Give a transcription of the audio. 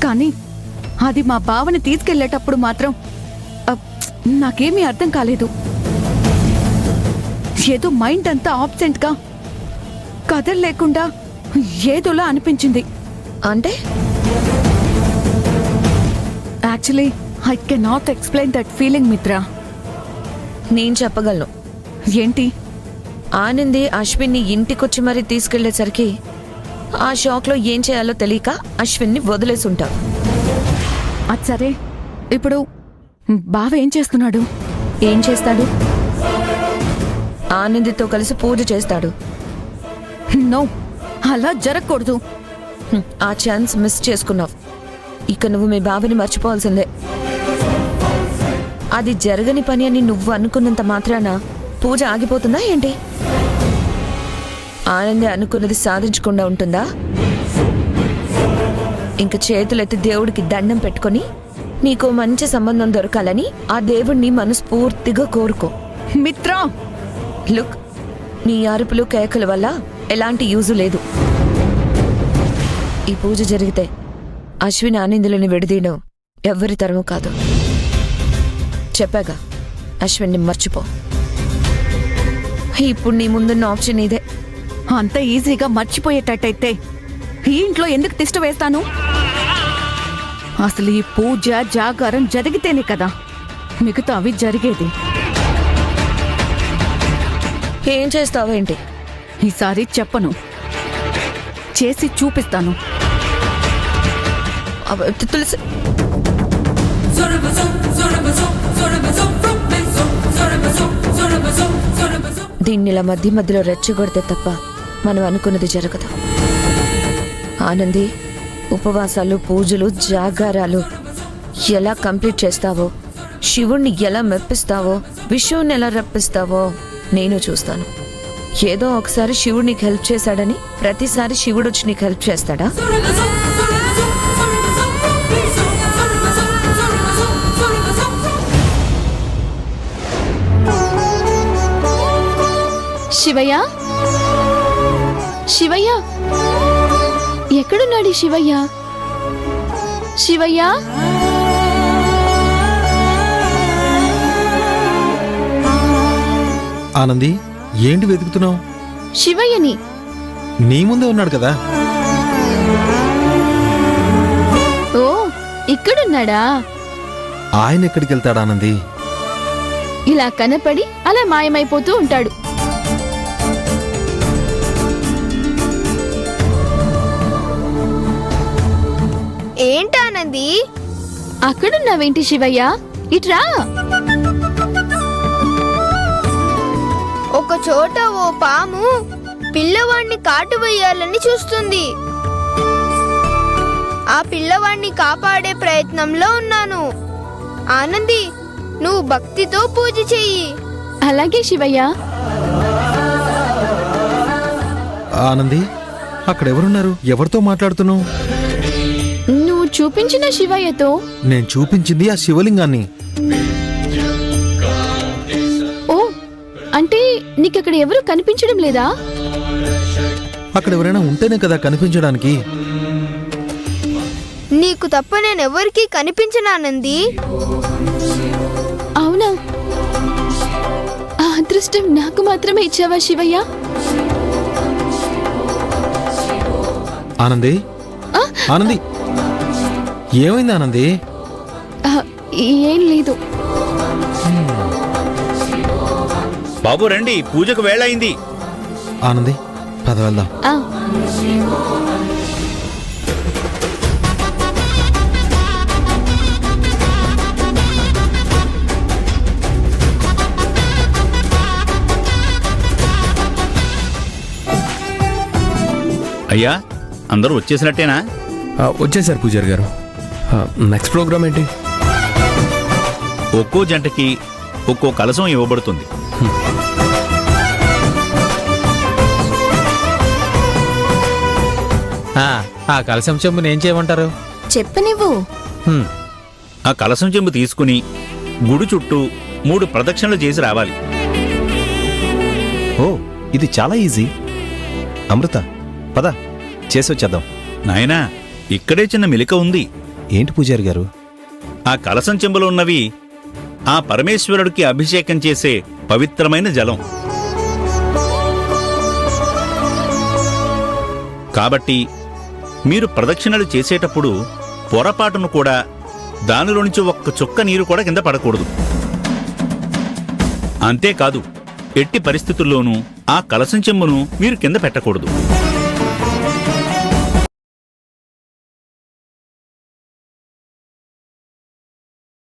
కానీ అది మా బావని తీసుకెళ్లేటప్పుడు మాత్రం నాకేమీ అర్థం కాలేదు. ఏదో మైండ్ అంతా ఆబ్సెంట్ గా కదల్లేకుండా ఏదోలా అనిపించింది. అంటే actually I cannot explain that feeling Mitra. నేను చెప్పగలను. ఏంటి? ఆనంది అశ్విన్ని ఇంటికొచ్చి మరీ తీసుకెళ్లేసరికి ఆ షాక్లో ఏం చేయాలో తెలియక అశ్విన్ని వదిలేసుంటావు. అది సరే, ఇప్పుడు బావ ఏం చేస్తున్నాడు? ఏం చేస్తాడు? ఆనందితో కలిసి పూజ చేస్తాడు. నో, అలా జరగకూడదు. ఆ ఛాన్స్ మిస్ చేసుకున్నావు. ఇక నువ్వు మీ బావని మర్చిపోవాల్సిందే. అది జరగని పని అని నువ్వు అనుకున్నంత మాత్రాన పూజ ఆగిపోతుందా ఏంటి? ఆనంది అనుకున్నది సాధించకుండా ఉంటుందా? ఇంక చేతులెత్తి దేవుడికి దండం పెట్టుకొని నీకో మంచి సంబంధం దొరకాలని ఆ దేవుణ్ణి మనస్ఫూర్తిగా కోరుకో. మిత్రా, లుక్, నీ అరుపులు కేకల వల్ల ఎలాంటి యూజు లేదు. ఈ పూజ జరిగితే అశ్విని ఆనందులని విడదీయడం ఎవ్వరి తరమూ కాదు. చెప్పాగా, అశ్విన్ని మర్చిపో. ఇప్పుడు నీ ముందున్న ఆప్షన్ ఇదే. అంత ఈజీగా మర్చిపోయేటట్టయితే ఈ ఇంట్లో ఎందుకు తిష్ట వేస్తాను? అసలు ఈ పూజ జాగారం జరిగితేనే కదా మిగతా అవి జరిగేది. ఏం చేస్తావేంటి? ఈసారి చెప్పను, చేసి చూపిస్తాను. తులసి, దీన్నిలా మధ్య మధ్యలో రెచ్చగొడితే తప్ప మనం అనుకున్నది జరగదు. ఆనంది, ఉపవాసాలు, పూజలు, జాగారాలు ఎలా కంప్లీట్ చేస్తావో, శివుణ్ణి ఎలా మెప్పిస్తావో, విష్ణువుని ఎలా రప్పిస్తావో నేను చూస్తాను. ఏదో ఒకసారి శివుడు నీకు హెల్ప్ చేశాడని ప్రతిసారి శివుడు వచ్చి నీకు హెల్ప్ చేస్తాడా? శివయ్య, శివయ్య, ఎక్కడున్నాడు శివయ్య? శివయ్య, ఆనంది, ఏంటి వెతుకుతున్నావు? శివయ్యని. నీ ముందే ఉన్నాడు కదా. ఓ, ఇక్కడున్నాడా? ఆయన ఎక్కడికి వెళ్తాడు ఆనంది? ఇలా కనపడి అలా మాయమైపోతూ ఉంటాడు. ఏంటానంది? అక్కడున్నావేంటి శివయ్య? ఇట్రా. ఒక చోట ఓ పాము పిల్లవాణ్ణి కాటు వేయాలని చూస్తుంది. ఆ పిల్లవాణ్ణి కాపాడే ప్రయత్నంలో ఉన్నాను. ఆనంది, నువ్వు భక్తితో పూజ చెయ్యి. అలాగే శివయ్య. ఆనంది, అక్కడెవరున్నారు? ఎవరితో మాట్లాడుతున్నావు? నువ్వు చూపించిన శివయ్యతో. నేను చూపించింది ఆ శివలింగాన్ని. ఓ, అంటే నీకక్కడ ఎవరు కనిపించడం లేదా? అక్కడ ఎవరైనా ఉంటేనే కదా కనిపించడానికి. నీకు తప్ప నేనెవరికీ కనిపించనానంది. అవునా? ఆ అదృష్టం నాకు మాత్రమే ఇచ్చావా శివయ్య? ఆనంది, ఆనంది, ఏమైంది ఆనంది? ఏం లేదు. బాబు రండి, పూజకు వేళయింది. ఆనంది, పద వెళ్దాం. అయ్యా, అందరూ వచ్చేసినట్టేనా? వచ్చేసారు పూజారి గారు. నెక్స్ట్ ప్రోగ్రామ్ ఏంటి? ఒక్కో జంటకి ఒక్కో కలశం ఇవ్వబడుతుంది. ఆ కలశం చెంబుని ఏం చేయమంటారు? చెప్పనివ్వు. ఆ కలశం చెంబు తీసుకుని గుడి చుట్టూ 3 ప్రదక్షిణలు చేసి రావాలి. ఓ, ఇది చాలా ఈజీ. అమృత, పద చేసి వచ్చేద్దాం. నాయనా, ఇక్కడే చిన్న మెలిక ఉంది. ఏంటి పూజారి గారు? ఆ కలసం చెంబులో ఉన్నవి ఆ పరమేశ్వరుడికి అభిషేకం చేసే పవిత్రమైన జలం. కాబట్టి మీరు ప్రదక్షిణలు చేసేటప్పుడు పొరపాటును కూడా దానిలోంచి ఒక్క చుక్క నీరు కూడా కింద పడకూడదు. అంతేకాదు, ఎట్టి పరిస్థితుల్లోనూ ఆ కలసం చెంబును మీరు కింద పెట్టకూడదు.